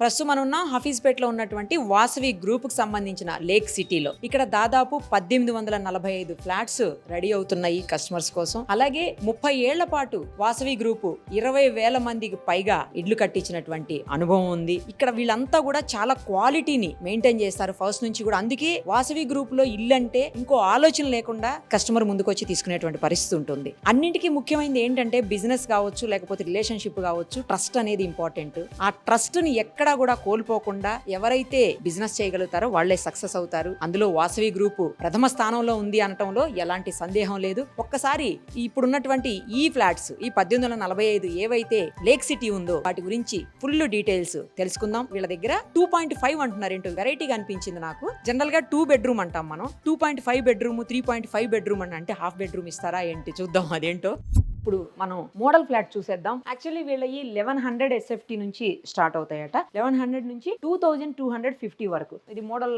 ప్రస్తుతం మనం ఉన్న హఫీజ్పేటలో ఉన్నటువంటి వాసవి గ్రూప్ కు సంబంధించిన లేక్ సిటీలో ఇక్కడ దాదాపు 1845 ఫ్లాట్స్ రెడీ అవుతున్నాయి కస్టమర్స్ కోసం. అలాగే 30 ఏళ్ల పాటు వాసవి గ్రూప్ 20,000 మందికి పైగా ఇళ్లు కట్టించినటువంటి అనుభవం ఉంది. ఇక్కడ వీళ్ళంతా కూడా చాలా క్వాలిటీని మెయింటైన్ చేస్తారు ఫస్ట్ నుంచి కూడా. అందుకే వాసవి గ్రూప్ లో ఇల్లు అంటే ఇంకో ఆలోచన లేకుండా కస్టమర్ ముందుకు వచ్చి తీసుకునేటువంటి పరిస్థితి ఉంటుంది. అన్నింటికీ ముఖ్యమైనది ఏంటంటే బిజినెస్ కావచ్చు, లేకపోతే రిలేషన్షిప్ కావచ్చు, ట్రస్ట్ అనేది ఇంపార్టెంట్. ఆ ట్రస్ట్ ని ఎక్కడా కూడా కోల్పోకుండా ఎవరైతే బిజినెస్ చేయగలుగుతారో వాళ్లే సక్సెస్ అవుతారు. అందులో వాసవి గ్రూప్ ప్రథమ స్థానంలో ఉంది అనటంలో ఎలాంటి సందేహం లేదు. ఒక్కసారి ఇప్పుడున్నటువంటి ఈ ఫ్లాట్స్, ఈ 1845 ఏవైతే లేక్ సిటీ ఉందో వాటి గురించి ఫుల్ డీటెయిల్స్ తెలుసుకుందాం. వీళ్ళ దగ్గర 2.5 అంటున్నారు. ఏంటో వెరైటీగా అనిపించింది నాకు. జనరల్ గా 2 బెడ్రూమ్ అంటాం మనం. 2.5 బెడ్రూమ్, 3.5 బెడ్రూమ్ అంటే హాఫ్ బెడ్రూమ్ ఇస్తారా ఏంటి చూద్దాం అదేంటో. ఇప్పుడు మనం మోడల్ ఫ్లాట్ చూసేద్దాం. యాక్చువల్లీ వీళ్ళ ఈ 1100 SFT నుంచి స్టార్ట్ అవుతాయట. 1100 నుంచి 2250 వరకు. ఇది మోడల్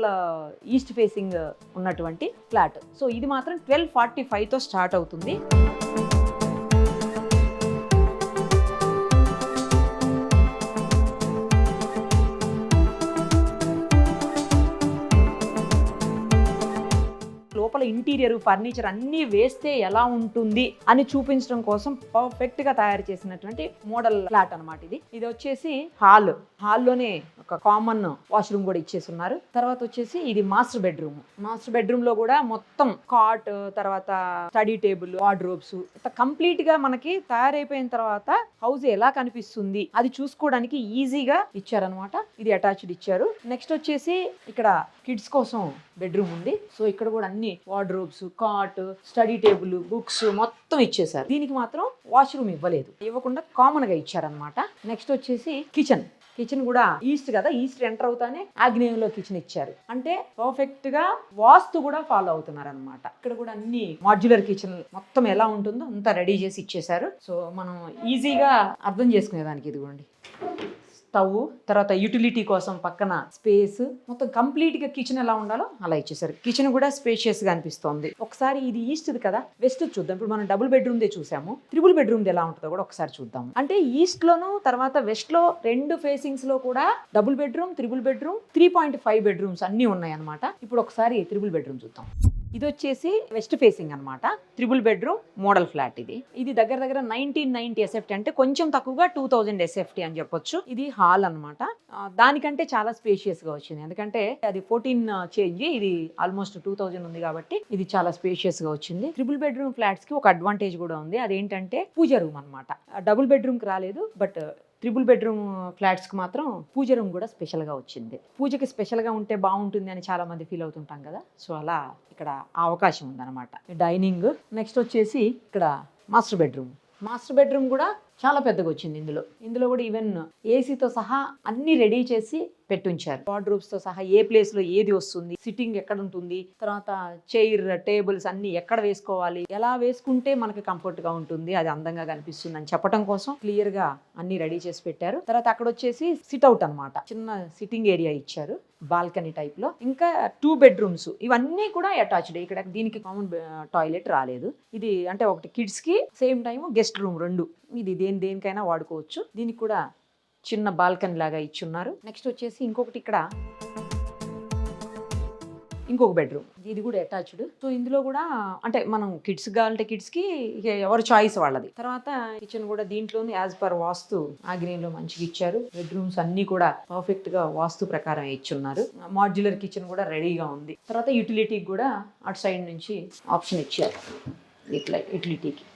ఈస్ట్ ఫేసింగ్ ఉన్నటువంటి ఫ్లాట్. సో ఇది మాత్రం 1245 తో స్టార్ట్ అవుతుంది. లోపల ఇంటీరియర్, ఫర్నిచర్ అన్ని వేస్తే ఎలా ఉంటుంది అని చూపించడం కోసం పర్ఫెక్ట్ గా తయారు చేసినటువంటి మోడల్ ఫ్లాట్ అన్నమాట ఇది. ఇది వచ్చేసి హాల్లోనే ఒక కామన్ వాష్రూమ్ కూడా ఇచ్చేస్తున్నారు. తర్వాత వచ్చేసి ఇది మాస్టర్ బెడ్రూమ్. మాస్టర్ బెడ్రూమ్ లో కూడా మొత్తం కాట్, తర్వాత స్టడీ టేబుల్, వార్డ్రోబ్స్ కంప్లీట్ గా మనకి తయారైపోయిన తర్వాత హౌస్ ఎలా కనిపిస్తుంది అది చూసుకోవడానికి ఈజీగా ఇచ్చారనమాట. ఇది అటాచ్డ్ ఇచ్చారు. నెక్స్ట్ వచ్చేసి ఇక్కడ కిడ్స్ కోసం బెడ్రూమ్ ఉంది. సో ఇక్కడ కూడా అన్ని wardrobes, cot, study table, books మొత్తం ఇచ్చేసారు. దీనికి మాత్రం వాష్రూమ్ ఇవ్వకుండా కామన్ గా ఇచ్చారనమాట. నెక్స్ట్ వచ్చేసి కిచెన్ కూడా ఈస్ట్ కదా, ఈస్ట్ ఎంటర్ అవుతానే ఆగ్నేయంలో కిచెన్ ఇచ్చారు. అంటే పర్ఫెక్ట్ గా వాస్తు కూడా ఫాలో అవుతున్నారు అనమాట. ఇక్కడ కూడా అన్ని మాడ్యులర్ కిచెన్ మొత్తం ఎలా ఉంటుందో అంతా రెడీ చేసి ఇచ్చేసారు. సో మనం ఈజీగా అర్థం చేసుకునేదానికి ఇదిగోండి స్టవ్, తర్వాత యూటిలిటీ కోసం పక్కన స్పేస్, మొత్తం కంప్లీట్ గా కిచెన్ ఎలా ఉండాలో అలా ఇచ్చేసారు. కిచెన్ కూడా స్పేషియస్ గా అనిపిస్తోంది. ఒకసారి ఇది ఈస్ట్ కదా, వెస్ట్ చూద్దాం. ఇప్పుడు మనం డబుల్ బెడ్రూమ్ దే చూసాము. ట్రిపుల్ బెడ్రూమ్ ఎలా ఉంటుందో కూడా ఒకసారి చూద్దాం. అంటే ఈస్ట్ లోను తర్వాత వెస్ట్ లో రెండు ఫేసింగ్స్ లో కూడా double bedroom, triple bedroom, 3.5 bedrooms అన్ని ఉన్నాయి అనమాట. ఇప్పుడు ఒకసారి ట్రిపుల్ బెడ్రూమ్ చూద్దాం. ఇది వచ్చేసి వెస్ట్ ఫేసింగ్ అనమాట. Triple bedroom model flat. ఇది దగ్గర 1990 SFT, అంటే కొంచెం తక్కువగా 2000 SFT అని చెప్పొచ్చు. ఇది హాల్ అనమాట. దానికంటే చాలా స్పేషియస్ గా వచ్చింది. ఎందుకంటే అది 14 చేంజ్, ఇది ఆల్మోస్ట్ 2000 ఉంది కాబట్టి ఇది చాలా స్పేషియస్ గా వచ్చింది. ట్రిపుల్ బెడ్రూమ్ ఫ్లాట్స్ కి ఒక అడ్వాంటేజ్ కూడా ఉంది. అదేంటంటే పూజ రూమ్ అనమాట. డబుల్ బెడ్రూమ్ కి రాలేదు, బట్ ట్రిపుల్ బెడ్రూమ్ ఫ్లాట్స్ కి మాత్రం పూజ రూమ్ కూడా స్పెషల్ గా వచ్చింది. పూజకి స్పెషల్ గా ఉంటే బాగుంటుంది అని చాలా మంది ఫీల్ అవుతుంటాం కదా. సో అలా ఇక్కడ ఆ అవకాశం ఉందన్నమాట. డైనింగ్. నెక్స్ట్ వచ్చేసి ఇక్కడ మాస్టర్ బెడ్రూమ్ కూడా చాలా పెద్దగా వచ్చింది. ఇందులో కూడా ఈవెన్ ఏసీతో సహా అన్ని రెడీ చేసి పెట్టుంచారు. వార్డ్రోబ్స్ తో సహా ఏ ప్లేస్ లో ఏది వస్తుంది, సిట్టింగ్ ఎక్కడ ఉంటుంది, తర్వాత చైర్, టేబుల్స్ అన్ని ఎక్కడ వేసుకోవాలి, ఎలా వేసుకుంటే మనకి కంఫర్ట్ గా ఉంటుంది, అది అందంగా కనిపిస్తుంది అని చెప్పడం కోసం క్లియర్ గా అన్ని రెడీ చేసి పెట్టారు. తర్వాత అక్కడ వచ్చేసి సిట్ అవుట్ అనమాట. చిన్న సిట్టింగ్ ఏరియా ఇచ్చారు, బాల్కనీ టైప్ లో. ఇంకా 2 బెడ్రూమ్స్ ఇవన్నీ కూడా అటాచ్డ్. ఇక్కడ దీనికి కామన్ టాయిలెట్ రాలేదు. ఇది అంటే ఒకటి కిడ్స్ కి, సేమ్ టైం గెస్ట్ రూమ్ రెండు. ఇది దేనికైనా వాడుకోవచ్చు. దీనికి కూడా చిన్న బాల్కనీ లాగా ఇచ్చున్నారు. నెక్స్ట్ వచ్చేసి ఇంకొక బెడ్రూమ్. ఇది కూడా అటాచ్డ్. సో ఇందులో కూడా అంటే మనం కిడ్స్ కావాలంటే కిడ్స్ కి ఎవరి చాయిస్ వాళ్ళది. తర్వాత కిచెన్ కూడా దీంట్లోనే యాజ్ పర్ వాస్తు ఆగ్నేయంలో మంచిగా ఇచ్చారు. బెడ్రూమ్స్ అన్ని కూడా పర్ఫెక్ట్ గా వాస్తు ప్రకారం ఇచ్చున్నారు. మాడ్యులర్ కిచెన్ కూడా రెడీగా ఉంది. తర్వాత యూటిలిటీకి కూడా అటు సైడ్ నుంచి ఆప్షన్ ఇచ్చారు. యూటిలిటీకి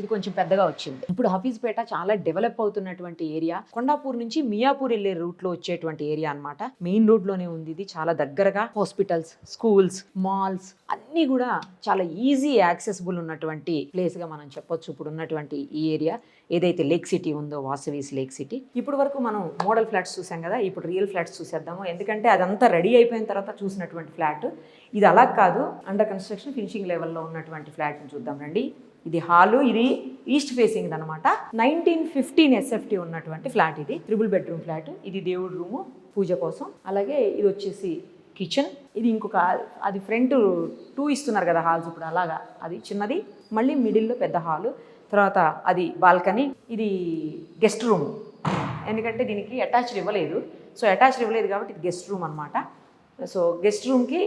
ఇది కొంచెం పెద్దగా వచ్చింది. ఇప్పుడు హఫీజ్పేట చాలా డెవలప్ అవుతున్నటువంటి ఏరియా. కొండాపూర్ నుంచి మియాపూర్ వెళ్లే రూట్ లో వచ్చేటువంటి ఏరియా అన్నమాట. మెయిన్ రోడ్ లోనే ఉంది. ఇది చాలా దగ్గరగా హాస్పిటల్స్, స్కూల్స్, మాల్స్ అన్ని కూడా చాలా ఈజీ యాక్సెసిబుల్ ఉన్నటువంటి ప్లేస్ గా మనం చెప్పొచ్చు. ఇప్పుడు ఉన్నటువంటి ఈ ఏరియా ఏదైతే లేక్ సిటీ ఉందో, వాసవీస్ లేక్ సిటీ. ఇప్పుడు వరకు మనం మోడల్ ఫ్లాట్స్ చూసాం కదా, ఇప్పుడు రియల్ ఫ్లాట్స్ చూసేద్దాము. ఎందుకంటే అదంతా రెడీ అయిపోయిన తర్వాత చూసినటువంటి ఫ్లాట్ ఇది. అలా కాదు, అండర్ కన్స్ట్రక్షన్ ఫినిషింగ్ లెవెల్లో ఉన్నటువంటి ఫ్లాట్ ని చూద్దాం రండి. ఇది హాలు, ఇది ఈస్ట్ ఫేసింగ్ అనమాట. 1915 SFT ఉన్నటువంటి ఫ్లాట్ ఇది. Triple bedroom flat. ఇది దేవుడి రూము పూజ కోసం. అలాగే ఇది వచ్చేసి కిచెన్. ఇది ఇంకొక, అది ఫ్రంట్ 2 ఇస్తున్నారు కదా హాల్స్ ఇప్పుడు, అలాగా అది చిన్నది, మళ్ళీ మిడిల్లో పెద్ద హాలు, తర్వాత అది బాల్కనీ. ఇది గెస్ట్ రూమ్. ఎందుకంటే దీనికి అటాచ్డ్ ఇవ్వలేదు, సో అటాచ్డ్ ఇవ్వలేదు కాబట్టి ఇది గెస్ట్ రూమ్ అనమాట. సో గెస్ట్ రూమ్కి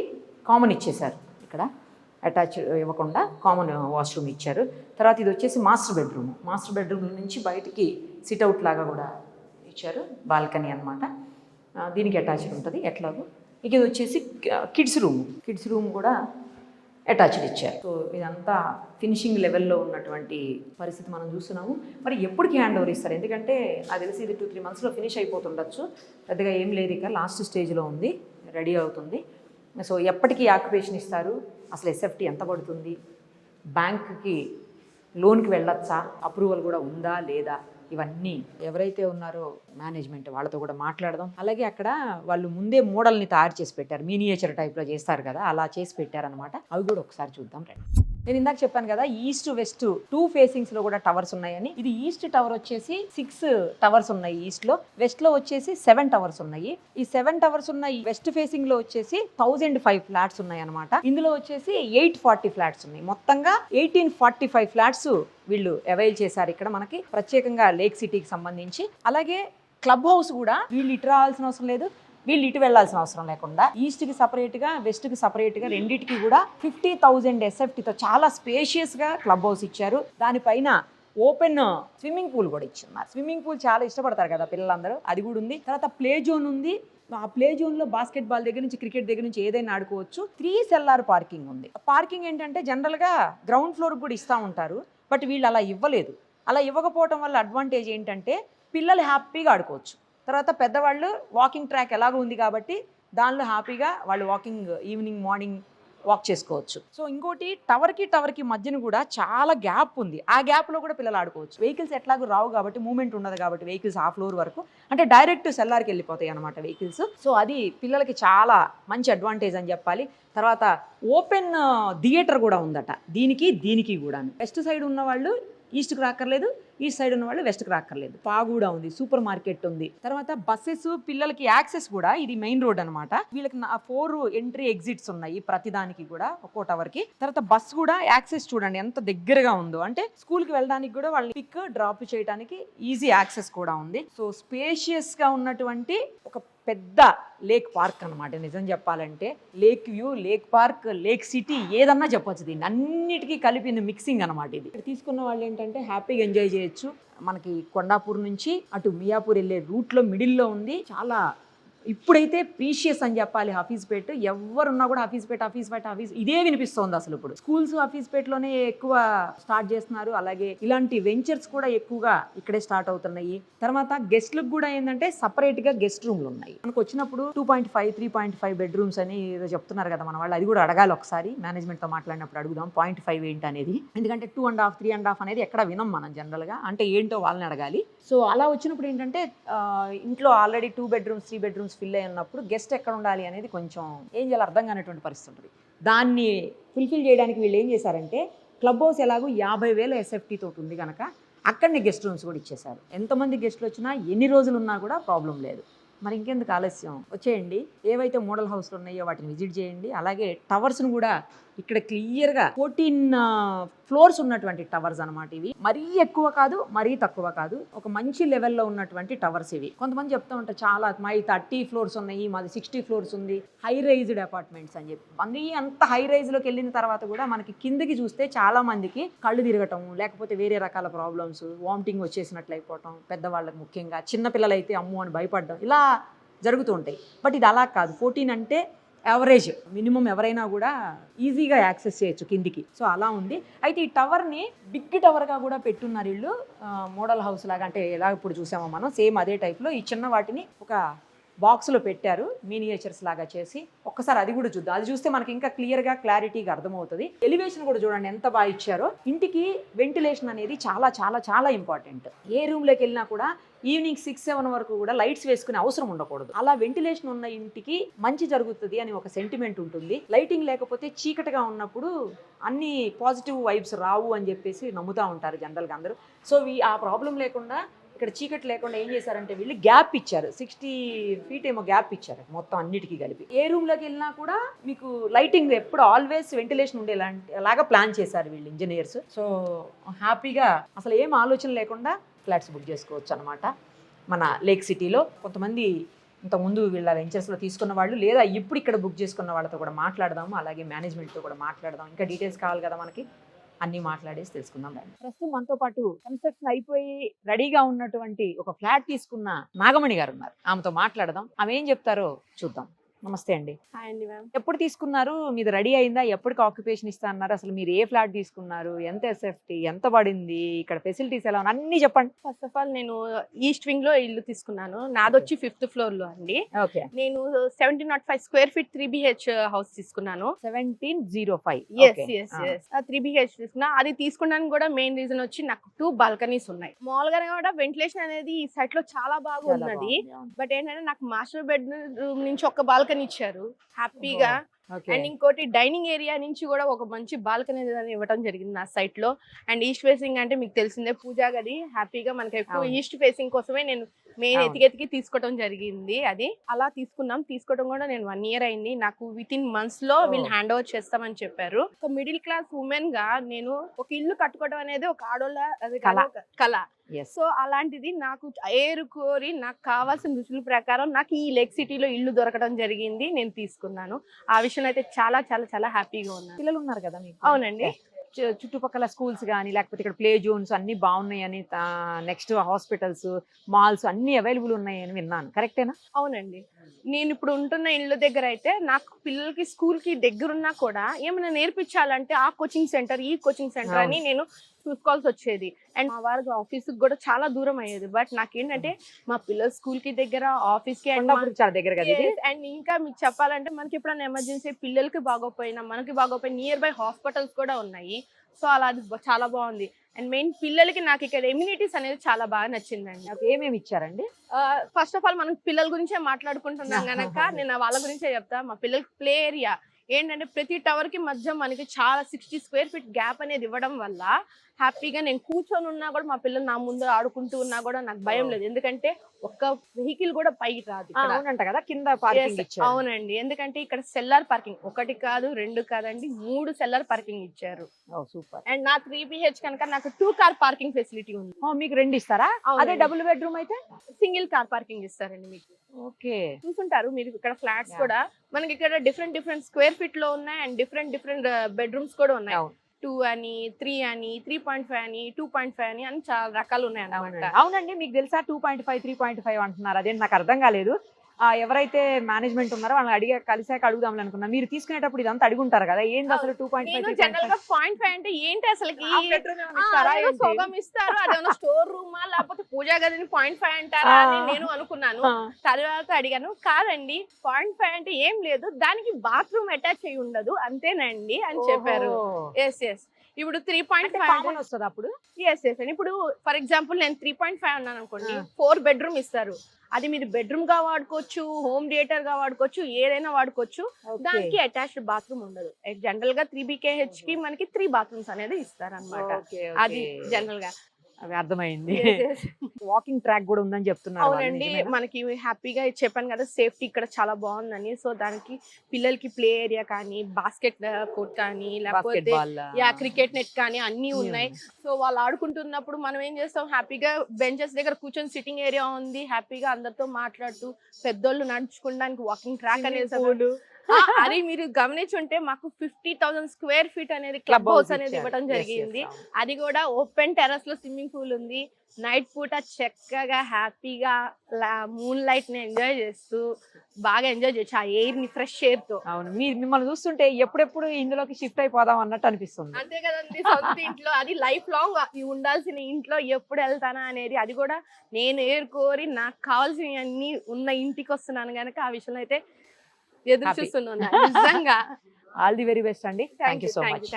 కామన్ ఇచ్చేశారు, ఇక్కడ అటాచ్ ఇవ్వకుండా కామన్ వాష్రూమ్ ఇచ్చారు. తర్వాత ఇది వచ్చేసి మాస్టర్ బెడ్రూమ్. మాస్టర్ బెడ్రూమ్ నుంచి బయటికి సిట్అవుట్ లాగా కూడా ఇచ్చారు, బాల్కనీ అనమాట. దీనికి అటాచ్డ్ ఉంటుంది ఎట్లాగో. ఇక ఇది వచ్చేసి కిడ్స్ రూమ్. కిడ్స్ రూమ్ కూడా అటాచ్డ్ ఇచ్చారు. సో ఇదంతా ఫినిషింగ్ లెవెల్లో ఉన్నటువంటి పరిస్థితి మనం చూస్తున్నాము. మరి ఎప్పటికి హ్యాండ్ ఓవర్ ఇస్తారు? ఎందుకంటే నాకు తెలిసి ఇది 2-3 monthsలో ఫినిష్ అయిపోతుండొచ్చు. పెద్దగా ఏం లేదు, ఇక లాస్ట్ స్టేజ్లో ఉంది, రెడీ అవుతుంది. సో ఎప్పటికీ ఆక్యుపేషన్ ఇస్తారు? అసలు ఎస్ఎఫ్టీ ఎంత పడుతుంది? బ్యాంక్కి లోన్కి వెళ్ళొచ్చా? అప్రూవల్ కూడా ఉందా లేదా? ఇవన్నీ ఎవరైతే ఉన్నారో మేనేజ్మెంట్ వాళ్ళతో కూడా మాట్లాడదాం. అలాగే అక్కడ వాళ్ళు ముందే మోడల్ని తయారు చేసి పెట్టారు, మినియేచర్ టైప్లో చేస్తారు కదా, అలా చేసి పెట్టారనమాట. అవి కూడా ఒకసారి చూద్దాం రండి. నేను ఇందాక చెప్పాను కదా, ఈస్ట్ వెస్ట్ 2 ఫేసింగ్స్లో కూడా టవర్స్ ఉన్నాయని. ఇది ఈస్ట్ టవర్ వచ్చేసి 6 టవర్స్ ఉన్నాయి ఈస్ట్లో, వెస్ట్లో వచ్చేసి 7 టవర్స్ ఉన్నాయి. ఈ 7 టవర్స్ ఉన్న వెస్ట్ ఫేసింగ్లో వచ్చేసి 1005 ఫ్లాట్స్ ఉన్నాయి అనమాట. ఇందులో వచ్చేసి 840 ఫ్లాట్స్ ఉన్నాయి. మొత్తంగా 1845 ఫ్లాట్స్ వీళ్ళు అవైల్ చేశారు ఇక్కడ మనకి, ప్రత్యేకంగా లేక్ సిటీకి సంబంధించి. అలాగే క్లబ్ హౌస్ కూడా వీళ్ళు ఇటు రావాల్సిన అవసరం లేదు, వీళ్ళు ఇటు వెళ్లాల్సిన అవసరం లేకుండా ఈస్ట్కి సపరేట్గా వెస్ట్కి సపరేట్గా రెండింటికి కూడా 50,000 ఎస్ఎఫ్టీతో చాలా స్పేషియస్గా క్లబ్ హౌస్ ఇచ్చారు. దానిపైన ఓపెన్ స్విమ్మింగ్ పూల్ కూడా ఇచ్చున్నారు. స్విమ్మింగ్ పూల్ చాలా ఇష్టపడతారు కదా పిల్లలందరూ, అది కూడా ఉంది. తర్వాత ప్లే జోన్ ఉంది. ఆ ప్లే జోన్లో బాస్కెట్బాల్ దగ్గర నుంచి క్రికెట్ దగ్గర నుంచి ఏదైనా ఆడుకోవచ్చు. 3 సెల్లార్ పార్కింగ్ ఉంది. పార్కింగ్ ఏంటంటే జనరల్గా గ్రౌండ్ ఫ్లోర్ కూడా ఇస్తూ ఉంటారు, బట్ వీళ్ళు అలా ఇవ్వలేదు. అలా ఇవ్వకపోవడం వల్ల అడ్వాంటేజ్ ఏంటంటే పిల్లలు హ్యాపీగా ఆడుకోవచ్చు. తర్వాత పెద్దవాళ్ళు వాకింగ్ ట్రాక్ ఎలాగో ఉంది కాబట్టి దానిలో హ్యాపీగా వాళ్ళు వాకింగ్ ఈవినింగ్ మార్నింగ్ వాక్ చేసుకోవచ్చు. సో ఇంకోటి టవర్కి మధ్యన కూడా చాలా గ్యాప్ ఉంది. ఆ గ్యాప్లో కూడా పిల్లలు ఆడుకోవచ్చు. వెహికల్స్ ఎట్లాగో రావు కాబట్టి, మూమెంట్ ఉండదు కాబట్టి వెహికల్స్ ఆ ఫ్లోర్ వరకు అంటే డైరెక్ట్ సెల్లార్కి వెళ్ళిపోతాయి అనమాట వెహికల్స్. సో అది పిల్లలకి చాలా మంచి అడ్వాంటేజ్ అని చెప్పాలి. తర్వాత ఓపెన్ థియేటర్ కూడా ఉందట దీనికి కూడా. వెస్ట్ సైడ్ ఉన్న వాళ్ళు ఈస్ట్కి రాక్కర్లేదు, ఈస్ట్ సైడ్ ఉన్న వాళ్ళు వెస్ట్కి రాక్కర్లేదు. స్పా కూడా ఉంది, సూపర్ మార్కెట్ ఉంది. తర్వాత బస్సెస్ పిల్లలకి యాక్సెస్ కూడా, ఇది మెయిన్ రోడ్ అనమాట. వీళ్ళకి 4 ఎంట్రీ ఎగ్జిట్స్ ఉన్నాయి ప్రతిదానికి కూడా ఒక్కో టవర్కి. తర్వాత బస్ కూడా యాక్సెస్ చూడండి ఎంత దగ్గరగా ఉందో, అంటే స్కూల్కి వెళ్ళడానికి కూడా వాళ్ళని పిక్ డ్రాప్ చేయడానికి ఈజీ యాక్సెస్ కూడా ఉంది. సో స్పేషియస్గా ఉన్నటువంటి ఒక పెద్ద లేక్ పార్క్ అనమాట. నిజం చెప్పాలంటే lake view, lake park, lake city ఏదన్నా చెప్పొచ్చు. దీన్ని అన్నిటికీ కలిపింది మిక్సింగ్ అనమాట. ఇది ఇక్కడ తీసుకున్న వాళ్ళు ఏంటంటే హ్యాపీగా ఎంజాయ్ చేయొచ్చు. మనకి కొండాపూర్ నుంచి అటు మియాపూర్ వెళ్ళే రూట్లో మిడిల్లో ఉంది. చాలా ఇప్పుడైతే ప్రీషియస్ అని చెప్పాలి హఫీజ్పేట్. ఎవరున్నా కూడా హఫీజ్ ఇదే వినిపిస్తోంది అసలు. ఇప్పుడు స్కూల్స్ హఫీజ్పేట్లోనే ఎక్కువ స్టార్ట్ చేస్తున్నారు. అలాగే ఇలాంటి వెంచర్స్ కూడా ఎక్కువగా ఇక్కడే స్టార్ట్ అవుతున్నాయి. తర్వాత గెస్ట్లకు కూడా ఏంటంటే సపరేట్గా గెస్ట్ రూమ్లు ఉన్నాయి. మనకు వచ్చినప్పుడు 2.5, 3.5 బెడ్రూమ్స్ అని ఏదో చెప్తున్నారు కదా మన వాళ్ళు. అది కూడా అడగాలి ఒకసారి, మేనేజ్మెంట్తో మాట్లాడినప్పుడు అడుగుదాం 0.5 ఏంటి అనేది. ఎందుకంటే 2.5, 3.5 అనేది ఎక్కడ వినం మనం జనరల్గా, అంటే ఏంటో వాళ్ళని అడగాలి. సో అలా వచ్చినప్పుడు ఏంటంటే ఇంట్లో ఆల్రెడీ 2 bedrooms 3 bedrooms ఫిల్ అయి ఉన్నప్పుడు గెస్ట్ ఎక్కడ ఉండాలి అనేది కొంచెం ఏం చేయాలి అర్థం కానటువంటి పరిస్థితి ఉంటుంది. దాన్ని ఫుల్ఫిల్ చేయడానికి వీళ్ళు ఏం చేశారంటే క్లబ్ హౌస్ ఎలాగో 50,000 ఎస్ఎఫ్టీ తోటి ఉంది కనుక అక్కడనే గెస్ట్ రూమ్స్ కూడా ఇచ్చేశారు. ఎంతమంది గెస్ట్లు వచ్చినా ఎన్ని రోజులు ఉన్నా కూడా ప్రాబ్లం లేదు. మరి ఇంకెందుకు ఆలస్యం, వచ్చేయండి. ఏవైతే మోడల్ హౌస్లు ఉన్నాయో వాటిని విజిట్ చేయండి. అలాగే టవర్స్ను కూడా ఇక్కడ క్లియర్గా 14 ఫ్లోర్స్ ఉన్నటువంటి టవర్స్ అనమాట. ఇవి మరీ ఎక్కువ కాదు, మరీ తక్కువ కాదు, ఒక మంచి లెవెల్లో ఉన్నటువంటి టవర్స్ ఇవి. కొంతమంది చెప్తూ ఉంటారు చాలా మాది 30 floors ఉన్నాయి, మాది 60 floors ఉంది, హై రైజ్డ్ అపార్ట్మెంట్స్ అని చెప్పి. అన్నీ అంత హై రైజ్లోకి వెళ్ళిన తర్వాత కూడా మనకి కిందకి చూస్తే చాలా మందికి కళ్ళు తిరగటం, లేకపోతే వేరే రకాల ప్రాబ్లమ్స్, వామిటింగ్ వచ్చేసినట్లు అయిపోవటం, పెద్దవాళ్ళకి ముఖ్యంగా, చిన్నపిల్లలు అయితే అమ్ము అని భయపడడం, ఇలా జరుగుతూ ఉంటాయి. బట్ ఇది అలా కాదు. 14 అంటే యావరేజ్, మినిమం ఎవరైనా కూడా ఈజీగా యాక్సెస్ చేయొచ్చు కిందికి. సో అలా ఉంది. అయితే ఈ టవర్ని బిగ్ టవర్గా కూడా పెట్టున్నారు వీళ్ళు, మోడల్ హౌస్ లాగా. అంటే ఎలా ఇప్పుడు చూసామో మనం సేమ్ అదే టైప్లో ఈ చిన్న వాటిని ఒక బాక్స్లో పెట్టారు, మినియేచర్స్ లాగా చేసి. ఒక్కసారి అది కూడా చూద్దాం. అది చూస్తే మనకి ఇంకా క్లియర్గా క్లారిటీగా అర్థమవుతుంది. ఎలివేషన్ కూడా చూడండి ఎంత బాగా ఇచ్చారో. ఇంటికి వెంటిలేషన్ అనేది చాలా చాలా చాలా ఇంపార్టెంట్. ఏ రూమ్లోకి వెళ్ళినా కూడా ఈవినింగ్ 6-7 వరకు కూడా లైట్స్ వేసుకునే అవసరం ఉండకూడదు. అలా వెంటిలేషన్ ఉన్న ఇంటికి మంచి జరుగుతుంది అని ఒక సెంటిమెంట్ ఉంటుంది. లైటింగ్ లేకపోతే చీకటిగా ఉన్నప్పుడు అన్ని పాజిటివ్ వైబ్స్ రావు అని చెప్పేసి నమ్ముతూ ఉంటారు జనరల్గా అందరూ. సో ఆ ప్రాబ్లం లేకుండా ఇక్కడ చీకటి లేకుండా ఏం చేశారంటే వీళ్ళు గ్యాప్ ఇచ్చారు, 60 feet ఏమో గ్యాప్ ఇచ్చారు మొత్తం అన్నిటికీ కలిపి. ఏ రూమ్లోకి వెళ్ళినా కూడా మీకు లైటింగ్ ఎప్పుడు ఆల్వేస్ వెంటిలేషన్ ఉండేలాగా ప్లాన్ చేశారు వీళ్ళు ఇంజనీర్స్. సో హ్యాపీగా అసలు ఏం ఆలోచన లేకుండా ఫ్లాట్స్ బుక్ చేసుకోవచ్చు అనమాట మన లేక్ సిటీలో. కొంతమంది ఇంతకుముందు వీళ్ళ వెంచర్స్లో తీసుకున్న వాళ్ళు లేదా ఇప్పుడు ఇక్కడ బుక్ చేసుకున్న వాళ్ళతో కూడా మాట్లాడదాము, అలాగే మేనేజ్మెంట్తో కూడా మాట్లాడదాం. ఇంకా డీటెయిల్స్ కావాలి కదా మనకి, అన్నీ మాట్లాడేసి తెలుసుకుందాం. ప్రస్తుతం మనతో పాటు కన్స్ట్రక్షన్ అయిపోయి రెడీగా ఉన్నటువంటి ఒక ఫ్లాట్ తీసుకున్న నాగమణి గారు ఉన్నారు. ఆమెతో మాట్లాడదాం, ఆమె ఏం చెప్తారో చూద్దాం. నమస్తే అండి. హాయ్ అండి మ్యామ్. ఎప్పుడు తీసుకున్నారు, మీది రెడీ అయిందా, ఎప్పటికి ఆక్యుపేషన్ ఇస్తా అన్నారు, అసలు మీరు ఏ ఫ్లాట్ తీసుకున్నారు, ఎంత ఎస్ఎఫ్టీ, ఎంత పడింది, ఇక్కడ ఫెసిలిటీస్ ఎలా ఉన్నాయి, అన్ని చెప్పండి. ఫస్ట్ ఆఫ్ ఆల్ నేను ఈస్ట్ వింగ్ లో ఇల్లు తీసుకున్నాను. నాది వచ్చి 5th ఫ్లోర్ లో అండి. ఓకే. నేను 1705 స్క్వేర్ ఫీట్ 3BH హౌస్ తీసుకున్నాను. 1705. ఎస్ ఎస్ ఎస్ 3BH తీసుకున్నా. అది తీసుకోవడానికి కూడా మెయిన్ రీజన్ వచ్చి నాకు 2 బాల్కనీస్ ఉన్నాయి. మామూలుగా కూడా వెంటిలేషన్ అనేది ఈ సైట్ లో చాలా బాగా ఉన్నది. బట్ ఏంటంటే నాకు మాస్టర్ బెడ్ రూమ్ నుంచి ఒక బాల్కనీ ఇచ్చారు హ్యాపీగా. అండ్ ఇంకోటి డైనింగ్ ఏరియా నుంచి కూడా ఒక మంచి బాల్కనీ ఇవ్వడం జరిగింది నా సైట్ లో. అండ్ ఈస్ట్ ఫేసింగ్ అంటే మీకు తెలిసిందే, పూజా గది. హ్యాపీగా మనకి ఎక్కువ ఈస్ట్ ఫేసింగ్ కోసమే నేను మెయిన్ ఎతికి తీసుకోవడం జరిగింది. అది అలా తీసుకోవడం కూడా నేను 1 year అయింది. నాకు వితిన్ మంత్స్ లో వీళ్ళు హ్యాండ్ ఓవర్ చేస్తామని చెప్పారు. ఒక మిడిల్ క్లాస్ ఉమెన్ గా నేను ఒక ఇల్లు కట్టుకోవడం అనేది ఒక ఆడోళ్ళ కళ. సో అలాంటిది నాకు ఏరుకోరి నాకు కావాల్సిన రుచుల ప్రకారం నాకు ఈ లేక్ సిటీలో ఇల్లు దొరకడం జరిగింది. నేను తీసుకున్నాను. ఆ విషయంలో అయితే చాలా చాలా చాలా హ్యాపీగా ఉన్నాను. పిల్లలు ఉన్నారు కదా మీకు? అవునండి. చుట్టుపక్కల స్కూల్స్ కానీ లేకపోతే ఇక్కడ ప్లే జోన్స్ అన్ని బాగున్నాయని, నెక్స్ట్ హాస్పిటల్స్, మాల్స్ అన్ని అవైలబుల్ ఉన్నాయని విన్నాను. కరెక్టేనా? అవునండి. నేను ఇప్పుడు ఉంటున్న ఇళ్ళ దగ్గర అయితే నాకు పిల్లలకి స్కూల్ కి దగ్గరున్నా కూడా ఏమైనా నేర్పించాలంటే ఆ కోచింగ్ సెంటర్, ఈ కోచింగ్ సెంటర్ అని నేను చూసుకోవాల్సి వచ్చేది. అండ్ మా వారికి ఆఫీస్ కూడా చాలా దూరం అయ్యేది. బట్ నాకేంటంటే మా పిల్లల స్కూల్ కి దగ్గర, ఆఫీస్ కి చాలా దగ్గర. అండ్ ఇంకా మీకు చెప్పాలంటే మనకి ఎప్పుడైనా ఎమర్జెన్సీ పిల్లలకి బాగోపోయినా మనకి బాగోపోయినా నియర్ బై హాస్పిటల్స్ కూడా ఉన్నాయి. సో అలా అది చాలా బాగుంది. అండ్ మెయిన్ పిల్లలకి నాకు ఇక్కడ ఎమ్యూనిటీస్ అనేది చాలా బాగా నచ్చిందండి. ఏమేమి ఇచ్చారండి? ఫస్ట్ ఆఫ్ ఆల్ మనం పిల్లల గురించే మాట్లాడుకుంటున్నాం కనుక నేను వాళ్ళ గురించే చెప్తా. మా పిల్లలకి ప్లే ఏరియా ఏంటంటే ప్రతి టవర్ కి మధ్య మనకి చాలా 60 స్క్వేర్ ఫీట్ గ్యాప్ అనేది ఇవ్వడం వల్ల హ్యాపీగా నేను కూర్చొని ఉన్నా కూడా మా పిల్లలు నా ముందు ఆడుకుంటూ ఉన్నా కూడా నాకు భయం లేదు. ఎందుకంటే ఒక్క వెహికల్ కూడా పైకి రాదు కదా, కింద పార్కింగ్ ఇచ్చారు. అవునండి. ఎందుకంటే ఇక్కడ సెల్లార్ పార్కింగ్ 1 కాదు 2 కాదండి 3 సెల్లార్ పార్కింగ్ ఇచ్చారు. సూపర్. అండ్ నా 3BH కనుక నాకు 2 కార్ పార్కింగ్ ఫెసిలిటీ ఉంది. మీకు 2 ఇస్తారా? అదే డబుల్ బెడ్రూమ్ అయితే సింగిల్ కార్ పార్కింగ్ ఇస్తారండి మీకు. ఓకే. చూసుంటారు మీరు ఇక్కడ ఫ్లాట్స్ కూడా మనకి ఇక్కడ డిఫరెంట్ స్క్వేర్ ఫీట్ లో ఉన్నాయి. అండ్ డిఫరెంట్ బెడ్రూమ్స్ కూడా ఉన్నాయి. 2 అని, 3 అని, 3.5 అని, 2.5 అని చాలా రకాలు ఉన్నాయి అన్నమాట. అవునండి. మీకు తెలుసా 2.5, 3.5 అంటున్నారు? అదేంటి నాకు అర్థం కాలేదు. ఎవరైతే మేనేజ్మెంట్ ఉన్నారో వాళ్ళని కలిసాక అడుగుదాం అనుకున్నా. మీరు తీసుకునేటప్పుడు ఇదంతా అడుగుంటారు కదా, ఏంది అసలు 2.5? జనరల్ గా 0.5 అంటే ఏంటి అసలుకి? సోగం ఇస్తారు, అదేమన్నా స్టోర్ రూమా లేకపోతే పూజా గదిని 0.5 అంటారా అని నేను అనుకున్నాను. తర్వాత అడిగాను, కాదండి 0.5 అంటే ఏం లేదు, దానికి బాత్రూమ్ అటాచ్ అయి ఉండదు అంతేనండి అని చెప్పారు. Yes yes. ఇప్పుడు 3.5 వస్తుంది అప్పుడు. ఎస్ ఎస్ అని ఇప్పుడు ఫర్ ఎగ్జాంపుల్ నేను 3.5 అన్నాను అనుకోండి, 4 బెడ్రూమ్ ఇస్తారు. అది మీరు బెడ్రూమ్ గా వాడుకోవచ్చు, హోమ్ థియేటర్ గా వాడుకోవచ్చు, ఏదైనా వాడుకోవచ్చు. దానికి అటాచ్డ్ బాత్రూమ్ ఉండదు. జనరల్ గా 3BKH కి మనకి 3 బాత్రూమ్స్ అనేది ఇస్తారు అనమాట. అది జనరల్ గా అర్థమైంది. వాకింగ్ ట్రాక్ కూడా ఉందని చెప్తున్నారు. అవునండి. మనకి హ్యాపీగా చెప్పాను కదా, సేఫ్టీ ఇక్కడ చాలా బాగుందని. సో దానికి పిల్లలకి ప్లే ఏరియా కానీ, బాస్కెట్ కోర్ట్ కానీ, లేకపోతే క్రికెట్ నెట్ కానీ అన్ని ఉన్నాయి. సో వాళ్ళు ఆడుకుంటున్నప్పుడు మనం ఏం చేస్తాం, హ్యాపీగా బెంచెస్ దగ్గర కూర్చొని సిట్టింగ్ ఏరియా ఉంది. హ్యాపీగా అందరితో మాట్లాడుతూ పెద్దోళ్ళు నడుచుకోవడానికి వాకింగ్ ట్రాక్ అనేది. అది మీరు గమనించుంటే మాకు 50,000 స్క్వేర్ ఫీట్ అనేది క్లబ్ హౌస్ అనేది ఇవ్వడం జరిగింది. అది కూడా ఓపెన్ టెర్రస్ లో స్విమ్మింగ్ పూల్ ఉంది. నైట్ పూట చక్కగా హ్యాపీగా మూన్ లైట్ ని ఎంజాయ్ చేస్తూ బాగా ఎంజాయ్ చేయొచ్చు ఆ ఎయిర్ ని, ఫ్రెష్ ఎయిర్ తో. అవును. మిమ్మల్ని చూస్తుంటే ఎప్పుడెప్పుడు ఇందులోకి షిఫ్ట్ అయిపోదాం అన్నట్టు అనిపిస్తుంది. అంతే కదండి. సొంత ఇంట్లో అది లైఫ్ లాంగ్ ఉండాల్సిన ఇంట్లో ఎప్పుడు వెళ్తానా అనేది, అది కూడా నేను ఏరుకోరి నాకు కావాల్సినవి అన్ని ఉన్న ఇంటికి వస్తున్నాను కనుక ఆ విషయంలో అయితే ఎదురు చూస్తున్నాను నిజంగా. ఆల్ ది వెరీ బెస్ట్ అండి. Thank you so much.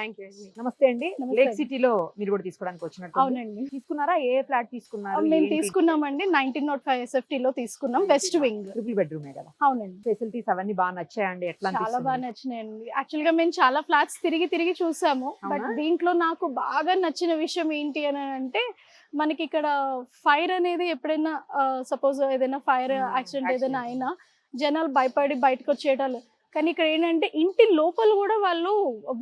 నమస్తే అండి. లేక్ సిటీలో మీరు కూడా తీసుకోవడానికి వచ్చినట్టు? అవునండి. తీసుకున్నారా? ఏ ఫ్లాట్ తీసుకున్నారు? మేము తీసుకున్నామండి 1905 SFT లో తీసుకున్నాం. West wing. ట్రిపుల్ బెడ్రూమే కదా? అవునండి. ఫెసిలిటీస్ అవన్నీ బాగా నచ్చాయండి? ఎట్లా? చాలా బాగా నచ్చినాయండి. యాక్చువల్ గా మేము చాలా ఫ్లాట్స్ తిరిగి చూసాము. బట్ దీంట్లో నాకు బాగా నచ్చిన విషయం ఏంటి అని అంటే, మనకి ఇక్కడ ఫైర్ అనేది ఎప్పుడైనా సపోజ్ ఏదైనా ఫైర్ యాక్సిడెంట్ ఏదైనా అయినా జనాలు భయపడి బయటకు వచ్చేయటాలు. కానీ ఇక్కడ ఏంటంటే ఇంటి లోపల కూడా వాళ్ళు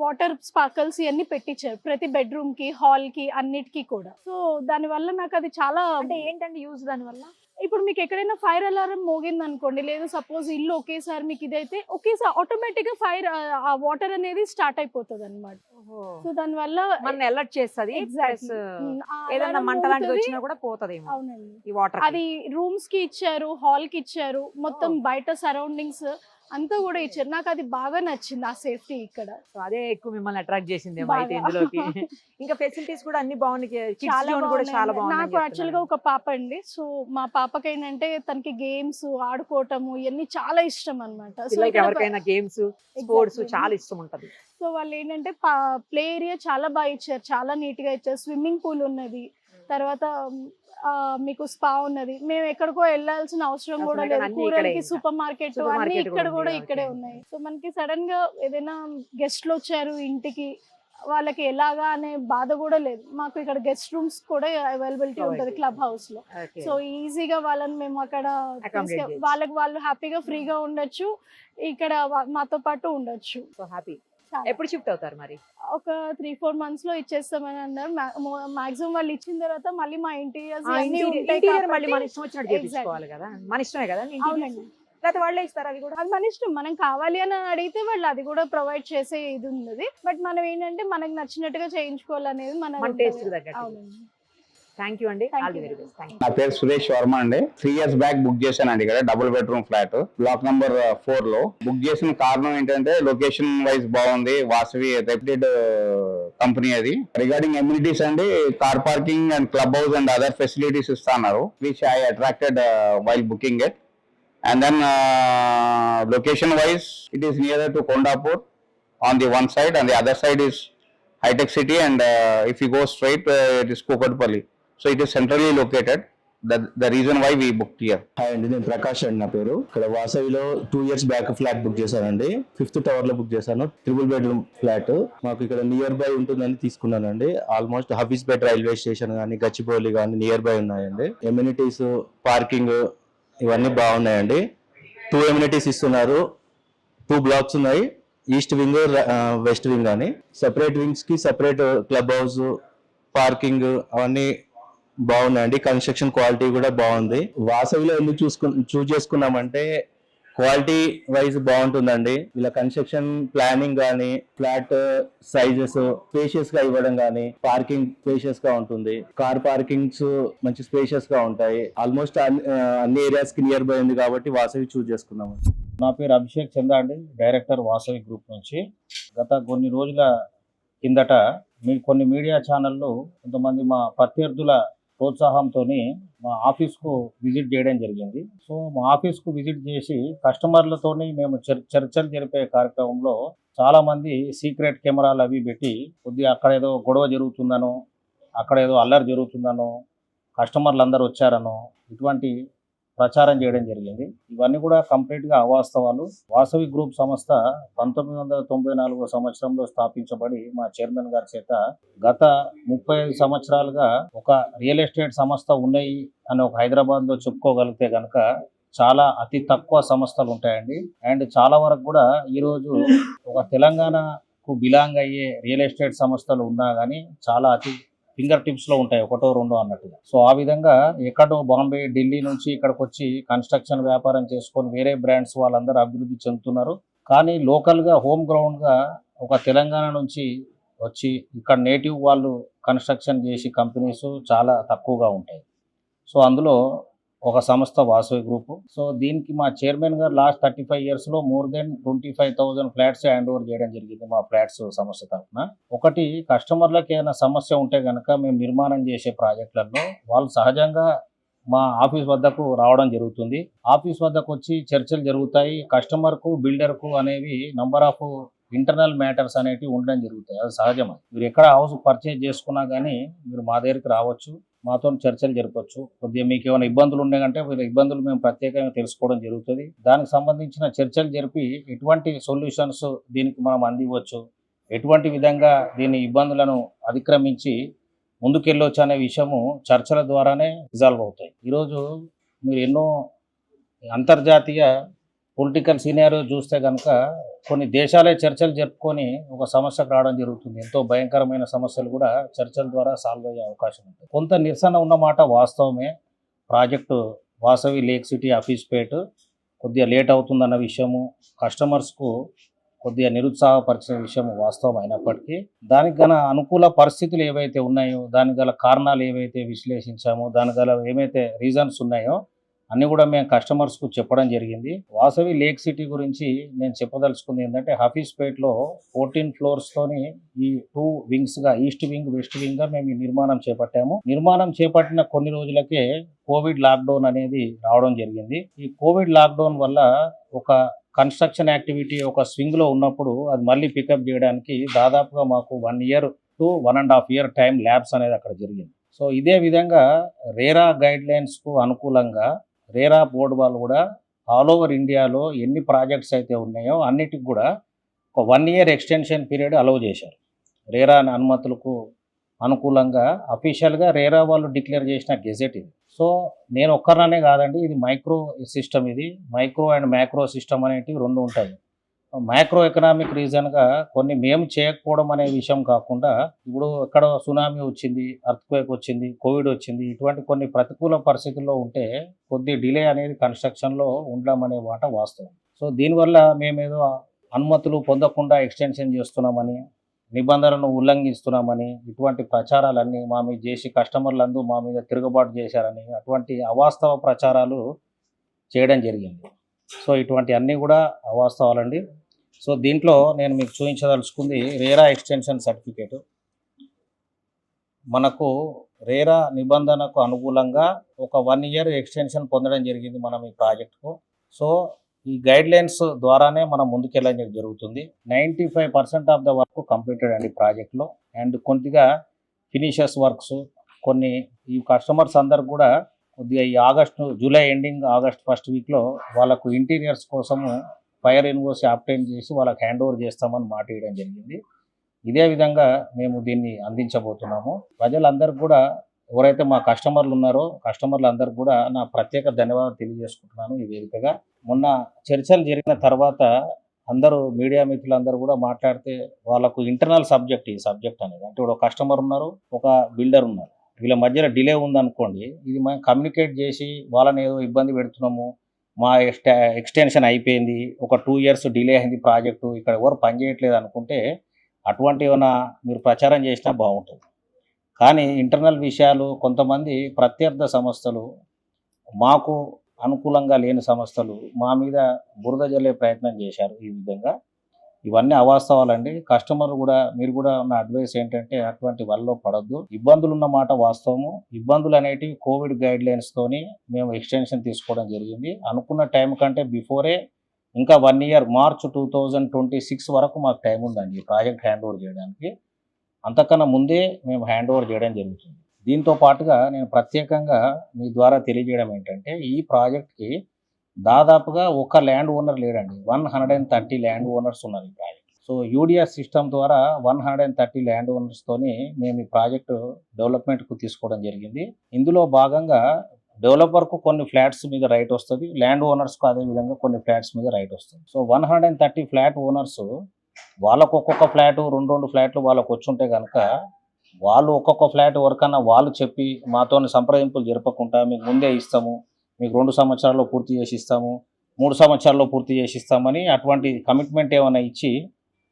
వాటర్ స్పార్కల్స్ ఇవన్నీ పెట్టించారు ప్రతి బెడ్రూమ్ కి, హాల్ కి, అన్నిటికీ కూడా. సో దాని వల్ల నాకు అది చాలా అంటే ఏంటంటే యూజ్ దాని వల్ల ఇప్పుడు మీకు ఎక్కడైనా ఫైర్ అలారం మోగింది అనుకోండి, లేదు సపోజ్ ఇల్లు ఒకేసారి మీకు ఇదైతే ఒకేసారి ఆటోమేటిక్ గా ఫైర్ ఆ వాటర్ అనేది స్టార్ట్ అయిపోతుంది అనమాట. సో దానివల్ల మన అలర్ట్ చేస్తుంది. Exactly. ఏదైనా మంట లాంటిది వచ్చినా కూడా పోతుంది అవునండి. ఈ వాటర్. అది రూమ్స్ కి ఇచ్చారు, హాల్ కి ఇచ్చారు, మొత్తం బయట సరౌండింగ్స్ అంతా కూడా ఇచ్చారు. నాకు అది బాగా నచ్చింది ఆ సేఫ్టీ ఇక్కడ. సో అదే ఎక్కువ మిమ్మల్ని అట్రాక్ట్ చేసింది అయితే బాగా. ఇందులోకి. ఇంకా ఫెసిలిటీస్ కూడా అన్ని బాగున్నాయి. కిడ్స్ చాలా జోన్ కూడా చాలా బాగున్నాయి. నాకు బాగుంది. యాక్చువల్ గా ఒక పాప అండి. సో మా పాపకి ఏంటంటే తనకి గేమ్స్ ఆడుకోవటము ఇవన్నీ చాలా ఇష్టం అనమాట. సో పిల్లలకి ఎవరికైనా గేమ్స్ స్పోర్ట్స్ Exactly. చాలా ఇష్టం ఉంటది. సో వాళ్ళు ఏంటంటే ప్లే ఏరియా చాలా బాగా ఇచ్చారు, చాలా నీట్ గా ఇచ్చారు. స్విమ్మింగ్ పూల్ ఉన్నది, తర్వాత మీకు స్పా ఉన్నది. మేము ఎక్కడికో వెళ్ళాల్సిన అవసరం కూడా అసలు లేదు. అన్నీ కూరలకి ఇక్కడే సూపర్ మార్కెట్ Super అన్ని market ఇక్కడ కూడా కూడా ఉంది. ఇక్కడే Okay. ఉన్నాయి. సో మనకి సడన్ గా ఏదైనా గెస్ట్లు వచ్చారు ఇంటికి, వాళ్ళకి ఎలాగా అనే బాధ కూడా లేదు. మాకు ఇక్కడ గెస్ట్ రూమ్స్ కూడా అవైలబిలిటీ Provide ఉంటుంది చేస్తారు. క్లబ్ హౌస్ లో. Okay. సో ఈజీగా వాళ్ళని మేము అక్కడ Accommodate చేయొచ్చు. వాళ్ళకి వాళ్ళు హ్యాపీగా ఫ్రీగా ఉండొచ్చు, ఇక్కడ మాతో పాటు ఉండొచ్చు. So happy. చాలా. ఎప్పుడు షిఫ్ట్ అవుతారు మరి? ఒక 3-4 months లో ఇచ్చేస్తామని అన్నారు. మాక్సిమం వాళ్ళు ఇచ్చిన తర్వాత మళ్ళీ మా ఇంటీరియర్స్ అన్ని ఉంటాయి ఇంటీరియర్ మళ్ళీ మన కాబట్టి ఇష్టం వచ్చినట్టు చేయించుకోవాలి కదా. మన ఇష్టమే కదా interiors? అవునండి. లేకపోతే వాళ్ళే ఇస్తారు అవి కూడా? అది మన ఇష్టం. మనం కావాలి అని అడిగితే వాళ్ళు అది కూడా ప్రొవైడ్ చేసే ఇది ఉన్నది. బట్ మనం ఏంటంటే మనకు నచ్చినట్టుగా చేయించుకోవాలనేది మన ఉంటుంది. టేస్ట్ తగ్గట్టు. అవునండి. థ్యాంక్ యూ అండి. Thank all the you. Very best. Thank you. నా పేరు సురేష్ వర్మ అండి. 3 years బ్యాక్ బుక్ చేశానండి ఇక్కడ double bedroom flat block number 4 లో. బుక్ చేసిన కారణం ఏంటంటే లొకేషన్ వైజ్ బాగుంది. వాసవి రెప్యూటెడ్ కంపెనీ అది. రిగార్డింగ్ ఎమ్యూనిటీస్ అండి, car parking and club house and other facilities ఇస్తున్నారు, which I attracted while booking it. And then location wise, it is nearer to Kondapur on the one side, and the other side is High-Tech City, and if you go straight, it is Kukatpalli. So it is centrally located. The reason why we booked here. Hi అండి, నేను ప్రకాష్ అండి నా పేరు. ఇక్కడ వాసవిలో 2 years back flat book చేశానండి. 5th tower లో book చేశాను. 3 bedroom flat. మాకు ఇక్కడ నియర్ బై ఉంటుందని తీసుకున్నానండి. ఆల్మోస్ట్ హఫీస్పేట్ రైల్వే స్టేషన్ కానీ, గచ్చిబౌలి కానీ నియర్ బై ఉన్నాయండి. ఎమ్యూనిటీస్, పార్కింగ్ ఇవన్నీ బాగున్నాయండి. 2 ఎమ్యూనిటీస్ ఇస్తున్నారు. 2 blocks ఉన్నాయి, ఈస్ట్ వింగ్, వెస్ట్ వింగ్ అని. సెపరేట్ వింగ్స్ కి సెపరేట్ క్లబ్ హౌస్, పార్కింగ్ అవన్నీ బాగున్నాయండి. కన్స్ట్రక్షన్ క్వాలిటీ కూడా బాగుంది. వాసవిలో ఎందుకు చూస్ చేసుకున్నామంటే క్వాలిటీ వైజ్ బాగుంటుందండి. ఇలా కన్స్ట్రక్షన్ ప్లానింగ్ కానీ, ఫ్లాట్ సైజెస్ స్పేషియస్ గా ఇవ్వడం కానీ, పార్కింగ్ స్పేషియస్ గా ఉంటుంది. కార్ పార్కింగ్స్ మంచి స్పేషియస్ గా ఉంటాయి. ఆల్మోస్ట్ అన్ని ఏరియాస్ కి నియర్ బై ఉంది కాబట్టి వాసవి చూస్ చేసుకున్నాము. నా పేరు అభిషేక్ చందా అండి, డైరెక్టర్ వాసవి గ్రూప్ నుంచి. గత కొన్ని రోజుల కిందట కొన్ని మీడియా ఛానళ్ళు కొంతమంది మా ప్రత్యర్థుల ప్రోత్సాహంతో మా ఆఫీస్కు విజిట్ చేయడం జరిగింది. సో మా ఆఫీస్కు విజిట్ చేసి కస్టమర్లతోని మేము చర్చలు జరిపే కార్యక్రమంలో చాలామంది సీక్రెట్ కెమెరాలు అవి పెట్టి కొద్దిగా అక్కడ ఏదో గొడవ జరుగుతుందనో, అక్కడ ఏదో అల్లరి జరుగుతుందనో, కస్టమర్లు అందరూ వచ్చారనో ఇటువంటి ప్రచారం చేయడం జరిగింది. ఇవన్నీ కూడా కంప్లీట్గా అవాస్తవాలు. వాసవి గ్రూప్ సంస్థ 1994 సంవత్సరంలో స్థాపించబడి మా చైర్మన్ గారి చేత గత 35 సంవత్సరాలుగా ఒక రియల్ ఎస్టేట్ సంస్థ ఉన్నాయి అని ఒక హైదరాబాద్లో చెప్పుకోగలిగితే కనుక చాలా అతి తక్కువ సంస్థలు ఉంటాయండి. అండ్ చాలా వరకు కూడా ఈరోజు ఒక తెలంగాణకు బిలాంగ్ అయ్యే రియల్ ఎస్టేట్ సంస్థలు ఉన్నా కానీ చాలా అతి ఫింగర్ టిప్స్ లో ఉంటాయి, 1-2 అన్నట్టుగా. సో ఆ విధంగా ఎక్కడో బాంబే, ఢిల్లీ నుంచి ఇక్కడికి వచ్చి కన్స్ట్రక్షన్ వ్యాపారం చేసుకొని వేరే బ్రాండ్స్ వాళ్ళందరూ అభివృద్ధి చెందుతున్నారు. కానీ లోకల్ గా హోమ్ గ్రౌండ్ గా ఒక తెలంగాణ నుంచి వచ్చి ఇక్కడ నేటివ్ వాళ్ళు కన్స్ట్రక్షన్ చేసి కంపెనీస్ చాలా తక్కువగా ఉంటాయి. సో అందులో ఒక సంస్థ వాసవి గ్రూప్. సో దీనికి మా చైర్మన్ గారు లాస్ట్ 35 years లో more than 25,000 flats hand over చేయడం జరిగింది మా ఫ్లాట్స్ సంస్థ తరఫున. ఒకటి, కస్టమర్లకు ఏమైనా సమస్య ఉంటే కనుక మేము నిర్మాణం చేసే ప్రాజెక్టులలో వాళ్ళు సహజంగా మా ఆఫీస్ వద్దకు రావడం జరుగుతుంది. ఆఫీస్ వద్దకు వచ్చి చర్చలు జరుగుతాయి. కస్టమర్కు, బిల్డర్కు అనేవి నంబర్ ఆఫ్ ఇంటర్నల్ మ్యాటర్స్ అనేవి ఉండడం జరుగుతాయి. అది సహజమే. మీరు ఎక్కడ హౌస్ పర్చేజ్ చేసుకున్నా కానీ మీరు మా దగ్గరికి రావచ్చు, మాతో చర్చలు జరపచ్చు. కొద్దిగా మీకు ఏమైనా ఇబ్బందులు ఉన్నాయంటే ఇబ్బందులు మేము ప్రత్యేకంగా తెలుసుకోవడం జరుగుతుంది. దానికి సంబంధించిన చర్చలు జరిపి ఎటువంటి సొల్యూషన్స్ దీనికి మనం అందివచ్చు, ఎటువంటి విధంగా దీని ఇబ్బందులను అతిక్రమించి ముందుకెళ్ళొచ్చు అనే విషయము చర్చల ద్వారానే రిజాల్వ్ అవుతాయి. ఈరోజు మీరు ఎన్నో అంతర్జాతీయ పొలిటికల్ సినారియో చూస్తే కనుక కొన్ని దేశాలే చర్చలు జరుపుకొని ఒక సమస్యకు రావడం జరుగుతుంది. ఎంతో భయంకరమైన సమస్యలు కూడా చర్చల ద్వారా సాల్వ్ అయ్యే అవకాశం ఉంటుంది. కొంత నిరసన ఉన్నమాట వాస్తవమే. Project Vasavi lake city Hafeezpet కొద్దిగా లేట్ అవుతుందన్న విషయము కస్టమర్స్కు కొద్దిగా నిరుత్సాహపరిచిన విషయం వాస్తవం అయినప్పటికీ దానికి గల అనుకూల పరిస్థితులు ఏవైతే ఉన్నాయో, దానికి గల కారణాలు ఏవైతే విశ్లేషించామో, దానికి గల ఏమైతే రీజన్స్ ఉన్నాయో అన్నీ కూడా మేము కస్టమర్స్కు చెప్పడం జరిగింది. వాసవి లేక్ సిటీ గురించి నేను చెప్పదలుచుకుంది ఏంటంటే హఫీస్పేట్లో 14 ఫ్లోర్స్తోని ఈ 2 వింగ్స్గా ఈస్ట్ వింగ్ వెస్ట్ వింగ్గా మేము ఈ నిర్మాణం చేపట్టాము. నిర్మాణం చేపట్టిన కొన్ని రోజులకే కోవిడ్ లాక్డౌన్ అనేది రావడం జరిగింది. ఈ కోవిడ్ లాక్డౌన్ వల్ల ఒక కన్స్ట్రక్షన్ యాక్టివిటీ ఒక స్వింగ్లో ఉన్నప్పుడు అది మళ్ళీ పికప్ చేయడానికి దాదాపుగా మాకు 1 year to 1.5 year time labs అనేది అక్కడ జరిగింది. సో ఇదే విధంగా రేరా గైడ్లైన్స్కు అనుకూలంగా రేరా బోర్డు వాళ్ళు కూడా ఆల్ ఓవర్ ఇండియాలో ఎన్ని ప్రాజెక్ట్స్ అయితే ఉన్నాయో అన్నిటికి కూడా ఒక 1 year ఎక్స్టెన్షన్ పీరియడ్ అలౌ చేశారు. రేరా అనుమతులకు అనుకూలంగా అఫీషియల్గా రేరా వాళ్ళు డిక్లేర్ చేసిన గెజెట్ ఇది. సో నేను ఒక్కరినే కాదండి, ఇది మైక్రో సిస్టమ్, ఇది మైక్రో అండ్ మ్యాక్రో సిస్టమ్ అనేటివి 2 ఉంటాయి. మైక్రో ఎకనామిక్ రీజన్గా కొన్ని మేము చేయకపోవడం అనే విషయం కాకుండా ఇప్పుడు ఎక్కడ సునామీ వచ్చింది, అర్త్క్వేక్ వచ్చింది, కోవిడ్ వచ్చింది, ఇటువంటి కొన్ని ప్రతికూల పరిస్థితుల్లో ఉంటే కొద్ది డిలే అనేది కన్స్ట్రక్షన్లో ఉండడం అనే మాట వాస్తవం. సో దీనివల్ల మేమేదో అనుమతులు పొందకుండా ఎక్స్టెన్షన్ చేస్తున్నామని, నిబంధనలను ఉల్లంఘిస్తున్నామని ఇటువంటి ప్రచారాలన్నీ మా మీద చేసి కస్టమర్లందరూ మా మీద తిరుగుబాటు చేశారని అటువంటి అవాస్తవ ప్రచారాలు చేయడం జరిగింది. సో ఇటువంటి అన్నీ కూడా అవాస్తవాలండి. సో దీంట్లో నేను మీకు చూపించదలుచుకుంది రేరా ఎక్స్టెన్షన్ సర్టిఫికేట్. మనకు రేరా నిబంధనకు అనుకూలంగా ఒక 1 year ఎక్స్టెన్షన్ పొందడం జరిగింది మనం ఈ ప్రాజెక్టుకు. సో ఈ గైడ్లైన్స్ ద్వారానే మనం ముందుకెళ్ళడం జరుగుతుంది. 95% ఆఫ్ ద వర్క్ కంప్లీటెడ్ అండి ప్రాజెక్ట్లో. అండ్ కొద్దిగా ఫినిషెస్ వర్క్స్ కొన్ని ఈ కస్టమర్స్ అందరు కూడా కొద్దిగా ఈ జూలై ఎండింగ్ ఆగస్ట్ ఫస్ట్ వీక్లో వాళ్ళకు ఇంటీరియర్స్ కోసము ఫైర్ ఎన్ఓసి ఆప్టైన్ చేసి వాళ్ళకి హ్యాండ్ ఓవర్ చేస్తామని మాట ఇవ్వడం జరిగింది. ఇదే విధంగా మేము దీన్ని అందించబోతున్నాము. ప్రజలందరికీ కూడా ఎవరైతే మా కస్టమర్లు ఉన్నారో కస్టమర్లందరికీ కూడా నా ప్రత్యేక ధన్యవాదాలు తెలియజేసుకుంటున్నాను ఈ వేదికగా. మొన్న చర్చలు జరిగిన తర్వాత అందరూ మీడియా మిత్రులందరూ కూడా మాట్లాడితే వాళ్ళకు ఇంటర్నల్ సబ్జెక్ట్ ఈ సబ్జెక్ట్ అనేది, అంటే ఒక కస్టమర్ ఉన్నారు, ఒక బిల్డర్ ఉన్నారు, వీళ్ళ మధ్యలో డిలే ఉందనుకోండి, ఇది మనం కమ్యూనికేట్ చేసి వాళ్ళని ఏదో ఇబ్బంది పెడుతున్నాము, మా ఎక్స్టెన్షన్ అయిపోయింది, ఒక 2 years డిలే అయింది ప్రాజెక్టు, ఇక్కడ ఎవరు పనిచేయట్లేదు అనుకుంటే అటువంటి ఏమైనా మీరు ప్రచారం చేసినా బాగుంటుంది. కానీ ఇంటర్నల్ విషయాలు కొంతమంది ప్రత్యర్థ సంస్థలు, మాకు అనుకూలంగా లేని సంస్థలు మా మీద బురద జల్లే ప్రయత్నం చేశారు. ఈ విధంగా ఇవన్నీ అవాస్తవాలండి. కస్టమర్ కూడా మీరు కూడా ఉన్న అడ్వైస్ ఏంటంటే అటువంటి వల్ల పడద్దు. ఇబ్బందులు ఉన్న మాట వాస్తవము. ఇబ్బందులు అనేటివి కోవిడ్ గైడ్లైన్స్తోని మేము ఎక్స్టెన్షన్ తీసుకోవడం జరిగింది. అనుకున్న టైం కంటే బిఫోరే ఇంకా 1 year మార్చ్ 2026 వరకు మాకు టైం ఉందండి ఈ ప్రాజెక్ట్ హ్యాండ్ ఓవర్ చేయడానికి. అంతకన్నా ముందే మేము హ్యాండ్ ఓవర్ చేయడం జరుగుతుంది. దీంతో పాటుగా నేను ప్రత్యేకంగా మీ ద్వారా తెలియజేయడం ఏంటంటే ఈ ప్రాజెక్ట్కి దాదాపుగా ఒక ల్యాండ్ ఓనర్ లేడండి, 130 ల్యాండ్ ఓనర్స్ ఉన్నారు ఈ ప్రాజెక్ట్. సో యూడిఎస్ సిస్టమ్ ద్వారా 130 ల్యాండ్ ఓనర్స్తోని మేము ఈ ప్రాజెక్టు డెవలప్మెంట్కు తీసుకోవడం జరిగింది. ఇందులో భాగంగా డెవలపర్కు కొన్ని ఫ్లాట్స్ మీద రైట్ వస్తుంది, ల్యాండ్ ఓనర్స్కు అదేవిధంగా కొన్ని ఫ్లాట్స్ మీద రైట్ వస్తుంది. సో 130 ఫ్లాట్ ఓనర్స్ వాళ్ళకు ఒక్కొక్క ఫ్లాటు 2 ఫ్లాట్లు వాళ్ళకు వచ్చి ఉంటే కనుక వాళ్ళు ఒక్కొక్క ఫ్లాట్ ఎవరికన్నా వాళ్ళు చెప్పి మాతో సంప్రదింపులు జరపకుండా మీకు ముందే ఇస్తాము, మీకు 2 సంవత్సరాల్లో పూర్తి చేసి ఇస్తాము, 3 సంవత్సరాల్లో పూర్తి చేసి ఇస్తామని అటువంటి కమిట్మెంట్ ఏమైనా ఇచ్చి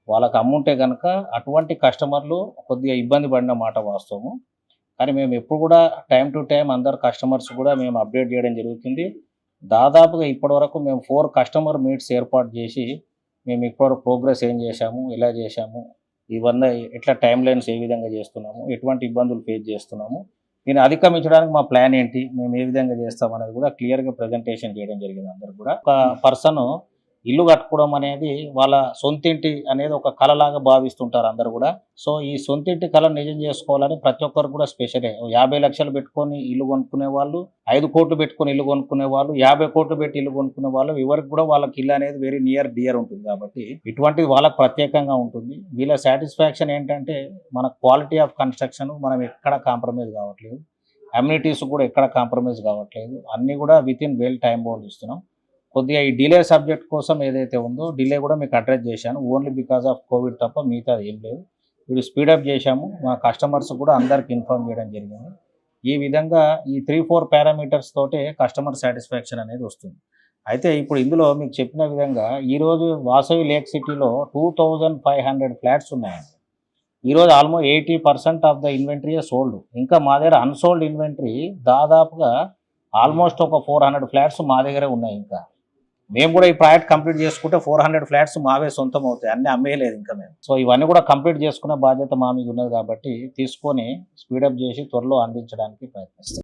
వాళ్ళకి అమ్ముంటే కనుక అటువంటి కస్టమర్లు కొద్దిగా ఇబ్బంది పడిన మాట వాస్తవము. కానీ మేము ఎప్పుడు కూడా టైం టు టైం అందరు కస్టమర్స్ కూడా మేము అప్డేట్ చేయడం జరుగుతుంది. దాదాపుగా ఇప్పటివరకు మేము 4 కస్టమర్ మీట్స్ ఏర్పాటు చేసి మేము ఇప్పటివరకు ప్రోగ్రెస్ ఏం చేశాము, ఎలా చేశాము, ఇవన్నీ ఎట్లా టైం లైన్స్ ఏ విధంగా చేస్తున్నాము, ఎటువంటి ఇబ్బందులు ఫేస్ చేస్తున్నాము, దీన్ని అధిగమించడానికి మా ప్లాన్ ఏంటి, మేము ఏ విధంగా చేస్తాం అనేది కూడా క్లియర్గా ప్రజెంటేషన్ చేయడం జరిగింది. అందరు కూడా ఒక పర్సన్ ఇల్లు కట్టుకోవడం అనేది వాళ్ళ సొంతింటి అనేది ఒక కళలాగా భావిస్తుంటారు అందరు కూడా. సో ఈ సొంతింటి కళ నిజం చేసుకోవాలని ప్రతి ఒక్కరు కూడా స్పెషల్ 50 లక్షలు పెట్టుకొని ఇల్లు కొనుక్కునే వాళ్ళు, 5 కోట్లు పెట్టుకొని ఇల్లు కొనుక్కునే వాళ్ళు, 50 కోట్లు పెట్టి ఇల్లు కొనుక్కునే వాళ్ళు, ఎవరికి కూడా వాళ్ళకి ఇల్లు అనేది వెరీ నియర్ డియర్ ఉంటుంది. కాబట్టి ఇటువంటిది వాళ్ళకి ప్రత్యేకంగా ఉంటుంది. వీళ్ళ సాటిస్ఫాక్షన్ ఏంటంటే మన క్వాలిటీ ఆఫ్ కన్స్ట్రక్షన్ మనం ఎక్కడ కాంప్రమైజ్ కావట్లేదు, అమ్యూనిటీస్ కూడా ఎక్కడ కాంప్రమైజ్ కావట్లేదు, అన్నీ కూడా with in well time bound ఇస్తున్నాం. కొద్దిగా ఈ డిలే సబ్జెక్ట్ కోసం ఏదైతే ఉందో డిలే కూడా మీకు అడ్రస్ చేశాను, ఓన్లీ బికాస్ ఆఫ్ కోవిడ్ తప్ప మిగతా ఏం లేదు. వీడు స్పీడప్ చేశాము, మా కస్టమర్స్ కూడా అందరికి ఇన్ఫార్మ్ చేయడం జరిగింది. ఈ విధంగా ఈ 3-4 పారామీటర్స్ తోటే కస్టమర్ సాటిస్ఫాక్షన్ అనేది వస్తుంది. అయితే ఇప్పుడు ఇందులో మీకు చెప్పిన విధంగా ఈరోజు వాసవి లేక్ సిటీలో 2500 ఫ్లాట్స్ ఉన్నాయండి. ఈరోజు almost 80% of the inventory sold. ఇంకా మా దగ్గర అన్సోల్డ్ ఇన్వెంటరీ దాదాపుగా ఆల్మోస్ట్ ఒక 400 ఫ్లాట్స్ మా దగ్గరే ఉన్నాయి. ఇంకా మేము కూడా ఈ ప్రాజెక్ట్ కంప్లీట్ చేసుకుంటే 400 ఫ్లాట్స్ మావే సొంతం అవుతాయి, అన్నీ అమ్మేయలేదు ఇంకా మేము. సో ఇవన్నీ కూడా కంప్లీట్ చేసుకునే బాధ్యత మా మీద ఉన్నది కాబట్టి తీసుకొని స్పీడప్ చేసి త్వరలో అందించడానికి ప్రయత్నిస్తాం.